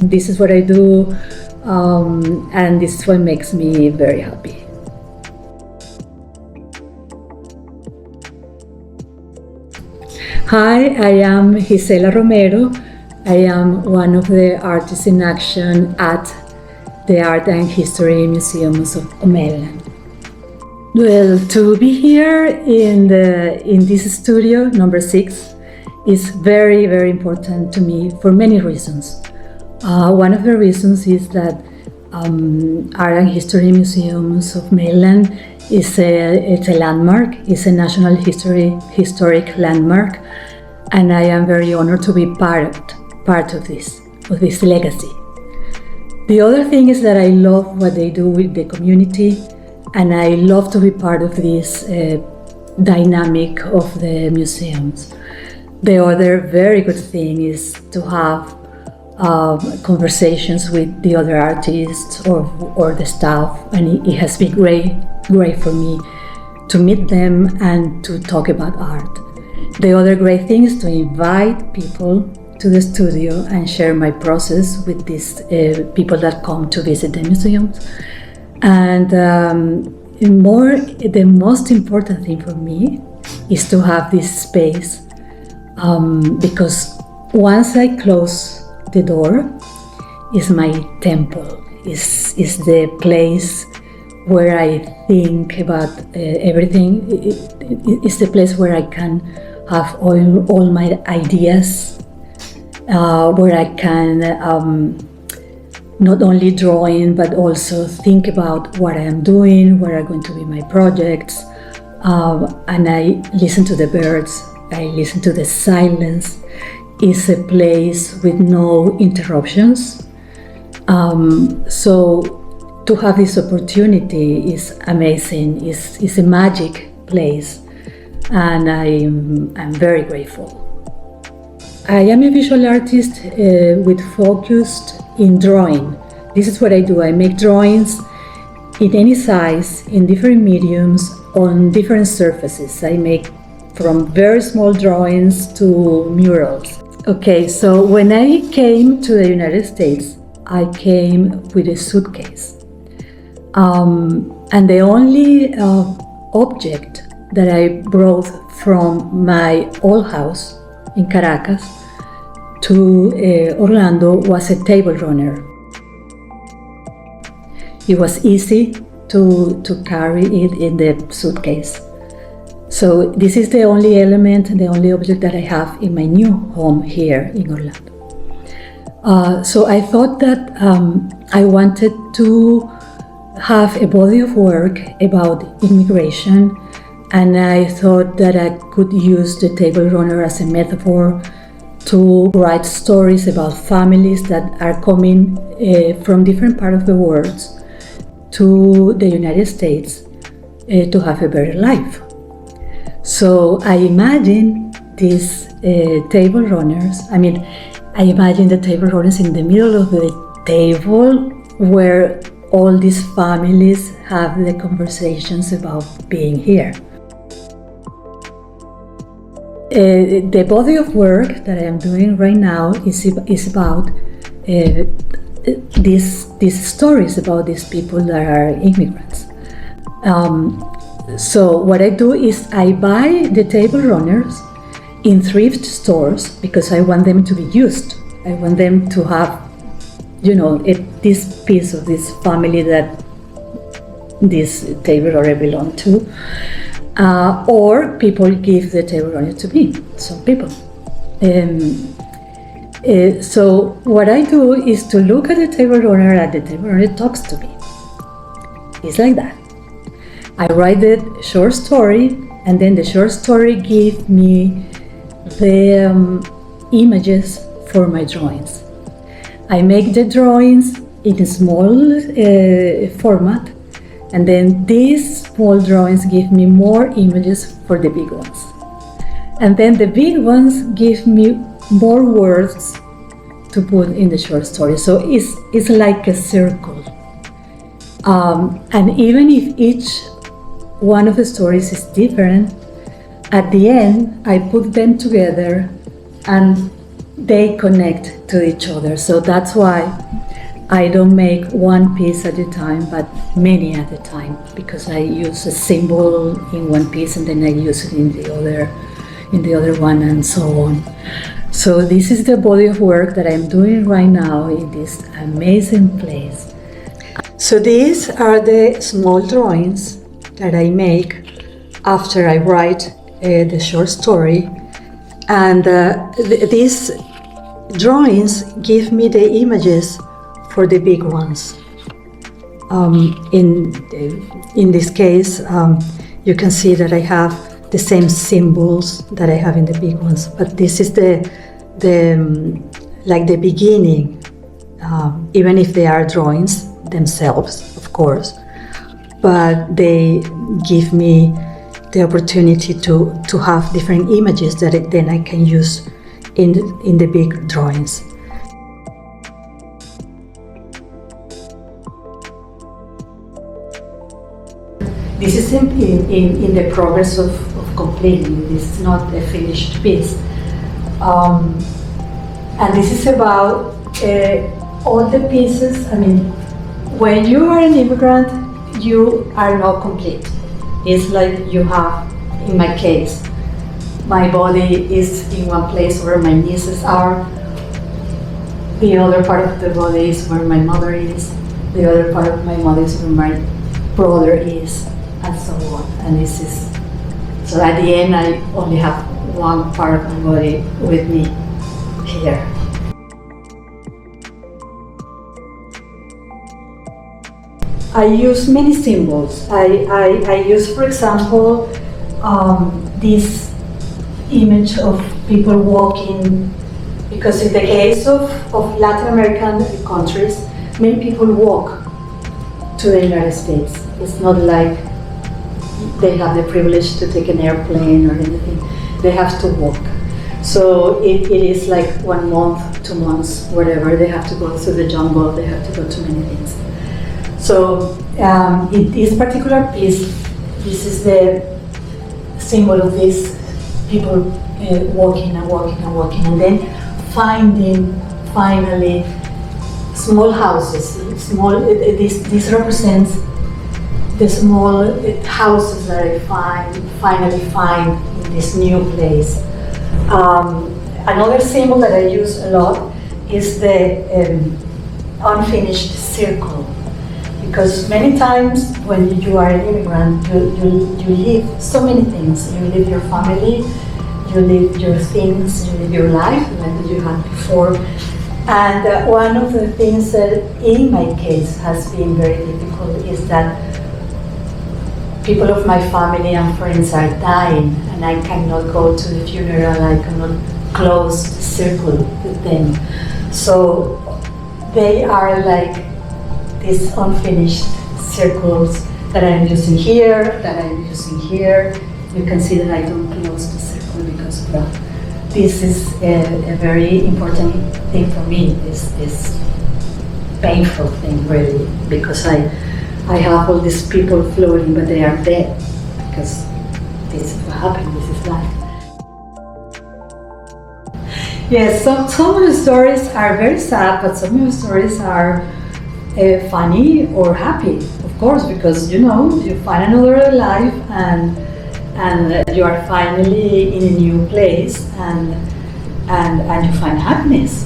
This is what I do, and this is what makes me very happy. Hi, I am Gisela Romero. I am one of the artists in action at the Art and History Museums of Maitland. Well, to be here in this studio, number 6, is very, very important to me for many reasons. One of the reasons is that Art and History Museums of Maitland it's a landmark, it's a national historic landmark, and I am very honored to be part of this legacy. The other thing is that I love what they do with the community, and I love to be part of this dynamic of the museums. The other very good thing is to have conversations with the other artists or the staff, and it has been great for me to meet them and to talk about art. The other great thing is to invite people to the studio and share my process with these people that come to visit the museums. And the most important thing for me is to have this space, because once I close the door, is my temple, is the place where I think about everything. It's the place where I can have all my ideas, where I can not only drawing but also think about what I am doing, what are going to be my projects, and I listen to the birds, I listen to the silence. It's a place with no interruptions. So to have this opportunity is amazing. It's a magic place, and I'm very grateful. I am a visual artist with focus in drawing. This is what I do. I make drawings in any size, in different mediums, on different surfaces. I make from very small drawings to murals. Okay, so when I came to the United States, I came with a suitcase. And the only object that I brought from my old house in Caracas to Orlando was a table runner. It was easy to carry it in the suitcase. So this is the only element and the only object that I have in my new home here in Orlando. So I thought that I wanted to have a body of work about immigration, and I thought that I could use the table runner as a metaphor to write stories about families that are coming from different parts of the world to the United States to have a better life. So I imagine these table runners, I imagine the table runners in the middle of the table where all these families have the conversations about being here. The body of work that I am doing right now is about these stories about these people that are immigrants. So what I do is I buy the table runners in thrift stores because I want them to be used. I want them to have, this piece of this family that this table runner belong to. Or people give the table runner to me, some people. So what I do is to look at the table runner and the table runner talks to me. It's like that. I write the short story, and then the short story gives me the images for my drawings. I make the drawings in a small format, and then these small drawings give me more images for the big ones. And then the big ones give me more words to put in the short story. So it's like a circle. And even if each one of the stories is different, at the end I put them together and they connect to each other. So that's why I don't make one piece at a time, but many at a time, because I use a symbol in one piece and then I use it in the other one, and so on. So this is the body of work that I'm doing right now in this amazing place. So these are the small drawings that I make after I write the short story, and these drawings give me the images for the big ones. In this case, you can see that I have the same symbols that I have in the big ones, but this is the beginning, even if they are drawings themselves, of course, but they give me the opportunity to have different images that then I can use in the big drawings. This is in the progress of completing. This is not a finished piece. And this is about all the pieces. I mean, when you are an immigrant, you are not complete. It's like you have, in my case, my body is in one place where my nieces are. The other part of the body is where my mother is. The other part of my mother is where my brother is, and so on. And this is, so at the end I only have one part of my body with me here. I use many symbols. I use, for example, this image of people walking, because in the case of Latin American countries, many people walk to the United States. It's not like they have the privilege to take an airplane or anything. They have to walk. So it is like 1 month, 2 months, whatever. They have to go through the jungle. They have to go to many things. So in this particular piece, this is the symbol of these people walking and walking and walking, and then finding finally small houses. This represents the small houses that I finally find in this new place. Another symbol that I use a lot is the unfinished circle. Because many times when you are an immigrant, you leave so many things. You leave your family, you leave your things, you leave your life like you had before. And one of the things that in my case has been very difficult is that people of my family and friends are dying, and I cannot go to the funeral, I cannot close the circle with them. So they are like these unfinished circles that I'm using here, that I'm using here. You can see that I don't close the circle because of that. This is a very important thing for me, this painful thing really, because I have all these people floating, but they are dead, because this is what happened, this is life. Yes, some of the stories are very sad, but some of the stories are funny or happy, of course, because you find another life and you are finally in a new place and you find happiness.